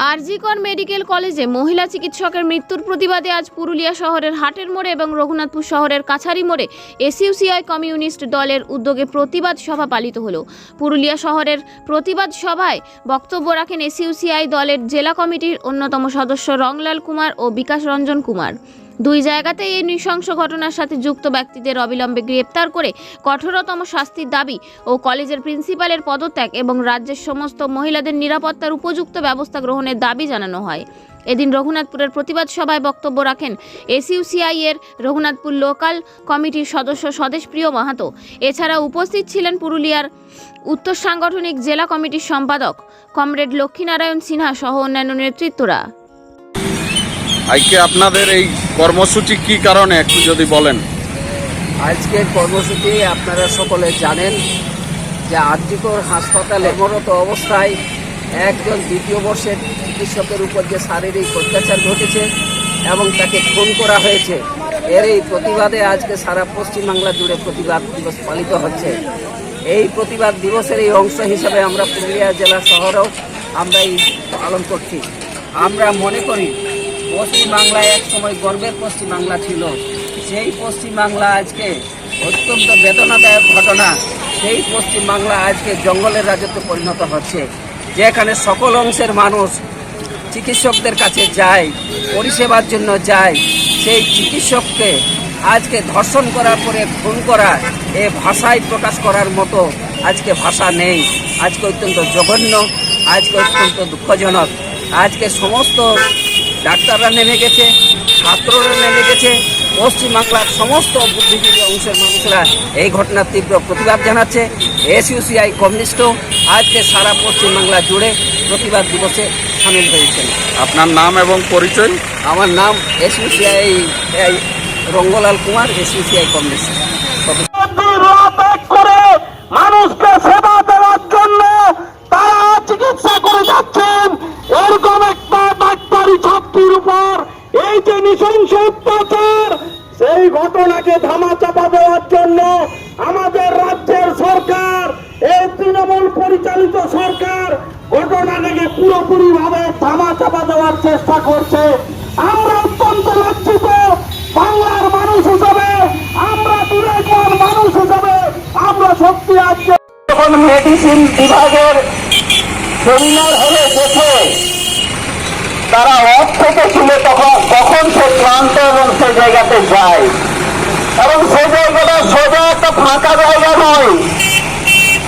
RG Kar medical কলেজে মহিলা চিকিৎসকের মৃত্যুর প্রতিবাদে আজ পুরুলিয়া শহরের হাটের মোড়ে এবং রঘুনাথপুর শহরের কাছারি মোড়ে এসইউসিআই কমিউনিস্ট দলের উদ্যোগে প্রতিবাদ সভা পালিত হলো। পুরুলিয়া শহরের প্রতিবাদ সভায় বক্তব্য রাখেন এসইউসিআই দলের জেলা কমিটির অন্যতম সদস্য রংলাল কুমার ও বিকাশ রঞ্জন কুমার। দুই জায়গাতে এই নৃশংস ঘটনার সাথে যুক্ত ব্যক্তিদের অবিলম্বে গ্রেপ্তার করে কঠোরতম শাস্তির দাবি ও কলেজের প্রিন্সিপালের পদত্যাগ এবং রাজ্যের সমস্ত মহিলাদের নিরাপত্তার উপযুক্ত ব্যবস্থা গ্রহণের দাবি জানানো হয়। এদিন রঘুনাথপুরের প্রতিবাদ সভায় বক্তব্য রাখেন এসইউসিআই এর রঘুনাথপুর লোকাল কমিটির সদস্য স্বদেশপ্রিয় মাহাতো। এছাড়া উপস্থিত ছিলেন পুরুলিয়ার উত্তর সাংগঠনিক জেলা কমিটির সম্পাদক কমরেড লক্ষ্মীনারায়ণ সিনহা সহ অন্যান্য নেতৃত্বরা। আজকে আপনাদের এই কর্মসূচি কি কারণে একটু যদি বলেন। আজকের কর্মসূচি আপনারা সকলে জানেন যে আরজিকর হাসপাতালে কর্মরত অবস্থায় একজন দ্বিতীয় বর্ষের চিকিৎসকের উপর যে শারীরিক অত্যাচার ঘটেছে এবং তাকে খুন করা হয়েছে, এর এই প্রতিবাদে আজকে সারা পশ্চিমবাংলা জুড়ে প্রতিবাদ দিবস পালিত হচ্ছে। এই প্রতিবাদ দিবসের এই অংশ হিসাবে আমরা পুরুলিয়া জেলা শহরেও আমরা এই পালন করছি। আমরা মনে করি পশ্চিমবাংলায় এক সময় গর্বের পশ্চিমবাংলা ছিল, সেই পশ্চিমবাংলা আজকে অত্যন্ত বেদনাদায়ক ঘটনা। সেই পশ্চিমবাংলা আজকে জঙ্গলের রাজত্বে পরিণত হচ্ছে, যেখানে সকল অংশের মানুষ চিকিৎসকদের কাছে যায়, পরিষেবার জন্য যায়। সেই চিকিৎসককে আজকে ধর্ষণ করার পরে খুন করা, এ ভাষায় প্রকাশ করার মতো আজকে ভাষা নেই। আজকে অত্যন্ত জঘন্য, আজকে অত্যন্ত দুঃখজনক। আজকে সমস্ত ডাক্তাররা নেমে গেছে, ছাত্ররা নেমে গেছে, পশ্চিমবাংলার সমস্ত বুদ্ধিজীবী অংশের মানুষরা এই ঘটনার তীব্র প্রতিবাদ জানাচ্ছে। এসইউসিআই কমিউনিস্টও আজকে সারা পশ্চিমবাংলা জুড়ে প্রতিবাদ দিবসে সামিল হয়েছেন। আপনার নাম এবং পরিচয়? আমার নাম এসইউসিআই রঙ্গলাল কুমার, এসইউসিআই কমিউনিস্ট। মানুষকে সেবা দেওয়ার জন্য তারা চিকিৎসা করে যাচ্ছেন। এরকম একটা ডাক্তারি ছাত্রীর উপর এই যে নৃশংস অত্যাচার, সেই ঘটনাকে ধামাচাপা দেওয়ার জন্য আমাদের রাজ্যের সরকার, এই তৃণমূল পরিচালিত সরকার ঘটনাটাকে পুরোপুরি ভাবে ধামাচাপা দেওয়ার চেষ্টা করছে। আমরা অত্যন্ত লজ্জিত বাংলার মানুষ হিসাবে, আমরা দূরের মানুষ হিসাবে। আমরা সত্যি আজকে যখন মেডিসিন বিভাগের সেমিনার হলে দেখে তারা অফ থেকে ছিল, তখন সে ক্লান্ত এবং সে জায়গাতে যায়, এবং সে জায়গাটা সোজা একটা ফাঁকা জায়গা নয়,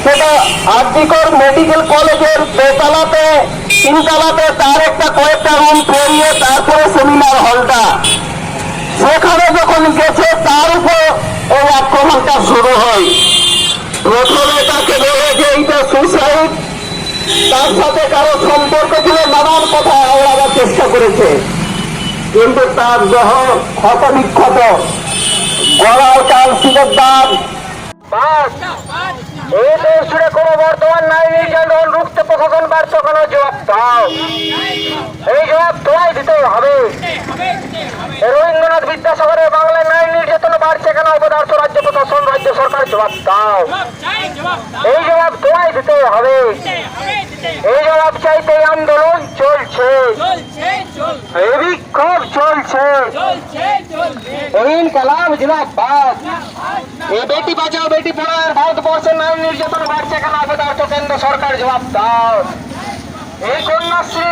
সেটা আরজিকর মেডিকেল কলেজের দোতলাতে তিনতলাতে তার একটা কয়েকটা রুম পেরিয়ে তারপরে সেমিনার হলটা। সেখানে যখন গেছে তার উপর এই আক্রমণটা শুরু হয়। প্রথমে তাকে বলে যে এইটা সুসাইড, তার সাথে কারো সম্পর্ক ছিল, নানান কথা আওড়াবার চেষ্টা করেছে, কিন্তু তার দেহ ক্ষত বিক্ষত, গলার কাল শিলের দাগ। এই দেশ জুড়ে কোনো বর্তমান নারী নির্যাতন রুখতে প্রশাসন ব্যর্থ, কোনো জবাব দাও। এই জবাব তোমায় দিতে হবে। রবীন্দ্রনাথ বিদ্যাসাগরের বাংলায় নারী নির্যাতন বাড়ছে কেন? অপদার্থ রাজ্য প্রশাসন, রাজ্য সরকার জবাব দাও। এই জবাব তোমায় দিতে হবে। এই জবাব চাইতে আন্দোলন চলছে, এই বিক্ষোভ চলছে। ইনকলাব জিন্দাবাদ। এই বেটি বাঁচাও বেটি পড়াও ভারতবর্ষের নারী নির্যাতন বাড়ছে কেন? অপদার্থ কেন্দ্র সরকার জবাব দাও। এই কন্যাশ্রী